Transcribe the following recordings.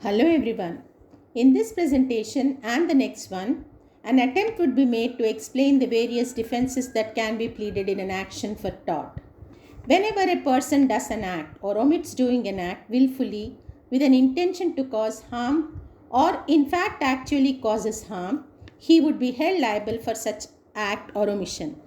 Hello everyone. In this presentation and the next one, an attempt would be made to explain the various defenses that can be pleaded in an action for tort. Whenever a person does an act or omits doing an act willfully with an intention to cause harm or in fact actually causes harm, he would be held liable for such act or omission.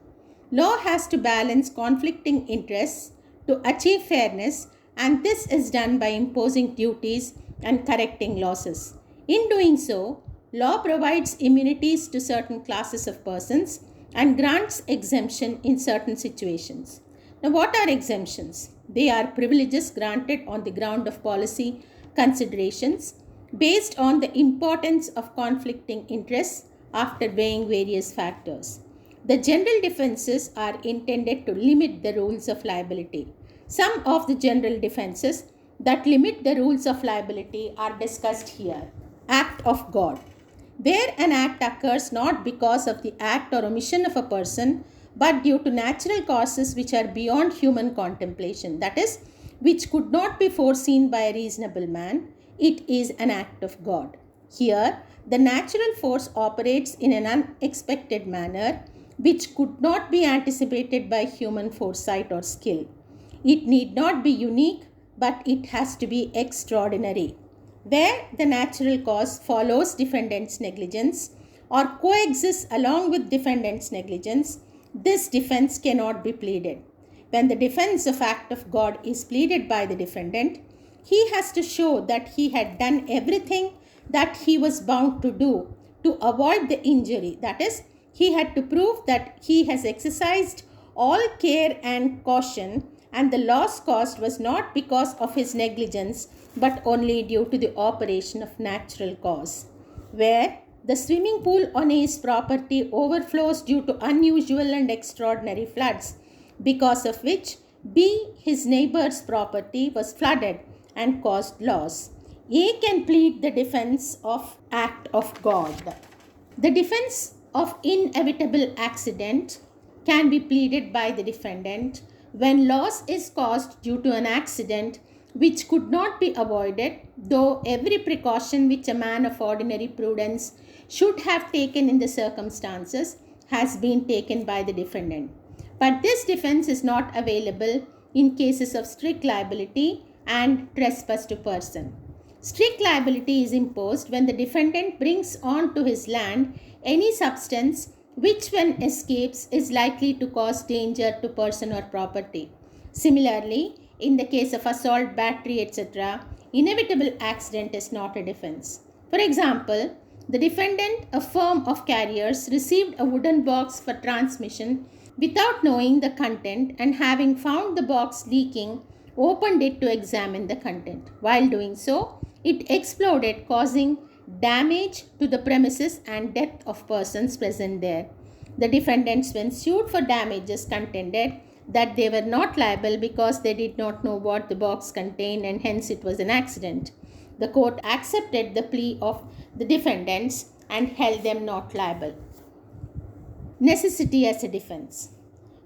Law has to balance conflicting interests to achieve fairness, and this is done by imposing duties and correcting losses. In doing so, law provides immunities to certain classes of persons and grants exemption in certain situations. Now, what are exemptions? They are privileges granted on the ground of policy considerations based on the importance of conflicting interests after weighing various factors. The general defenses are intended to limit the rules of liability. Some of the general defenses that limit the rules of liability are discussed here. Act of God. Where an act occurs not because of the act or omission of a person, but due to natural causes which are beyond human contemplation, that is, which could not be foreseen by a reasonable man, it is an act of God. Here, the natural force operates in an unexpected manner which could not be anticipated by human foresight or skill. It need not be unique, but it has to be extraordinary. Where the natural cause follows defendant's negligence or coexists along with defendant's negligence, this defense cannot be pleaded. When the defense of act of God is pleaded by the defendant, he has to show that he had done everything that he was bound to do to avoid the injury. That is, he had to prove that he has exercised all care and caution and the loss caused was not because of his negligence but only due to the operation of natural cause. Where the swimming pool on his property overflows due to unusual and extraordinary floods, because of which B, his neighbor's property, was flooded and caused loss. A can plead the defense of act of God. The defense of inevitable accident can be pleaded by the defendant when loss is caused due to an accident which could not be avoided, though every precaution which a man of ordinary prudence should have taken in the circumstances has been taken by the defendant. But this defense is not available in cases of strict liability and trespass to person. Strict liability is imposed when the defendant brings on to his land any substance which when escapes is likely to cause danger to person or property. Similarly, in the case of assault, battery, etc., inevitable accident is not a defense. For example, the defendant, a firm of carriers, received a wooden box for transmission without knowing the content and having found the box leaking, opened it to examine the content. While doing so, it exploded, causing damage to the premises and death of persons present there. The defendants, when sued for damages, contended that they were not liable because they did not know what the box contained and hence it was an accident. The court accepted the plea of the defendants and held them not liable. Necessity as a defense.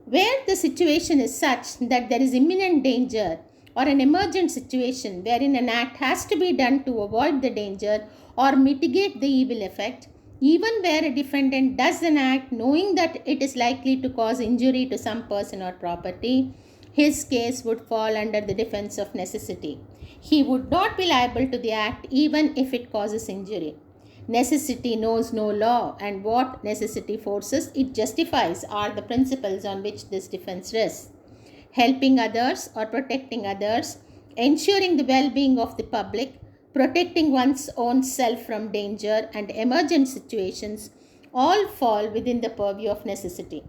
Where the situation is such that there is imminent danger or an emergent situation wherein an act has to be done to avoid the danger or mitigate the evil effect, even where a defendant does an act knowing that it is likely to cause injury to some person or property, his case would fall under the defense of necessity. He would not be liable to the act even if it causes injury. Necessity knows no law, and what necessity forces it justifies are the principles on which this defense rests. Helping others or protecting others, ensuring the well-being of the public, protecting one's own self from danger and emergent situations all fall within the purview of necessity.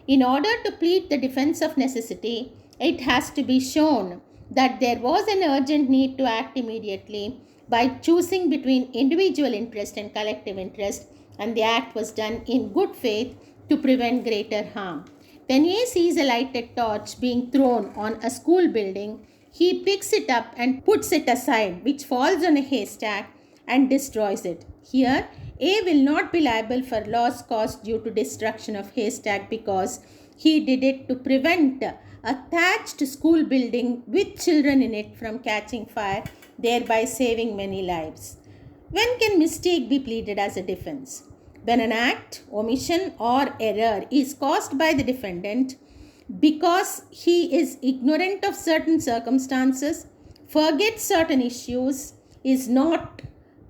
In order to plead the defense of necessity, it has to be shown that there was an urgent need to act immediately by choosing between individual interest and collective interest, and the act was done in good faith to prevent greater harm. When A sees a lighted torch being thrown on a school building, he picks it up and puts it aside, which falls on a haystack and destroys it. Here, A will not be liable for loss caused due to destruction of haystack because he did it to prevent a thatched school building with children in it from catching fire thereby saving many lives. When can mistake be pleaded as a defense? When an act, omission, or error is caused by the defendant because he is ignorant of certain circumstances, forgets certain issues, is not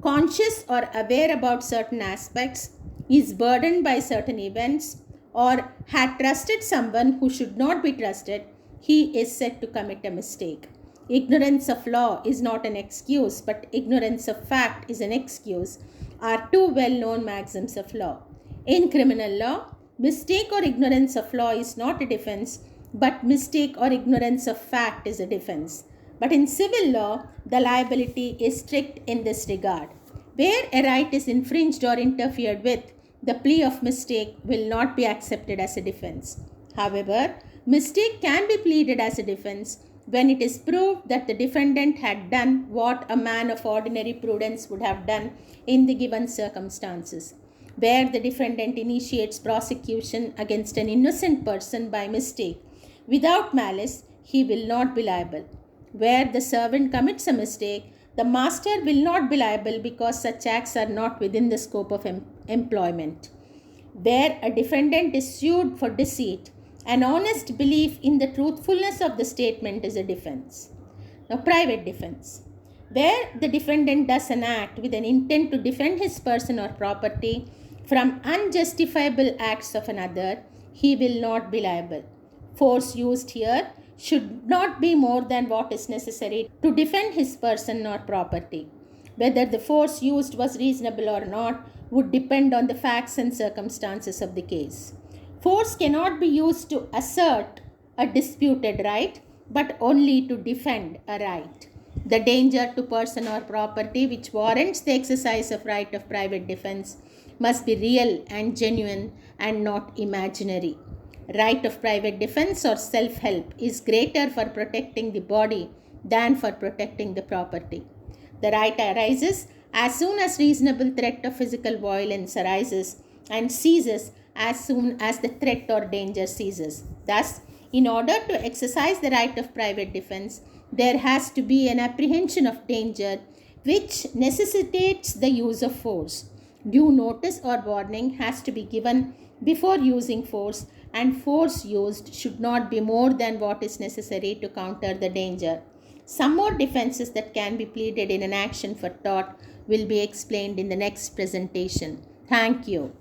conscious or aware about certain aspects, is burdened by certain events, or had trusted someone who should not be trusted, he is said to commit a mistake. Ignorance of law is not an excuse, but ignorance of fact is an excuse, are two well-known maxims of law. In criminal law, mistake or ignorance of law is not a defense, but mistake or ignorance of fact is a defense. But in civil law, the liability is strict in this regard. Where a right is infringed or interfered with, the plea of mistake will not be accepted as a defense. However, mistake can be pleaded as a defense when it is proved that the defendant had done what a man of ordinary prudence would have done in the given circumstances. Where the defendant initiates prosecution against an innocent person by mistake without malice, he will not be liable. Where the servant commits a mistake, the master will not be liable because such acts are not within the scope of employment. Where a defendant is sued for deceit, an honest belief in the truthfulness of the statement is a defense. Now, private defense. Where the defendant does an act with an intent to defend his person or property from unjustifiable acts of another, he will not be liable. Force used here should not be more than what is necessary to defend his person or property. Whether the force used was reasonable or not would depend on the facts and circumstances of the case. Force cannot be used to assert a disputed right, but only to defend a right. The danger to person or property which warrants the exercise of right of private defense must be real and genuine and not imaginary. Right of private defense or self-help is greater for protecting the body than for protecting the property. The right arises as soon as reasonable threat of physical violence arises and ceases as soon as the threat or danger ceases. Thus, in order to exercise the right of private defense, there has to be an apprehension of danger which necessitates the use of force. Due notice or warning has to be given before using force, and force used should not be more than what is necessary to counter the danger. Some more defenses that can be pleaded in an action for tort will be explained in the next presentation. Thank you.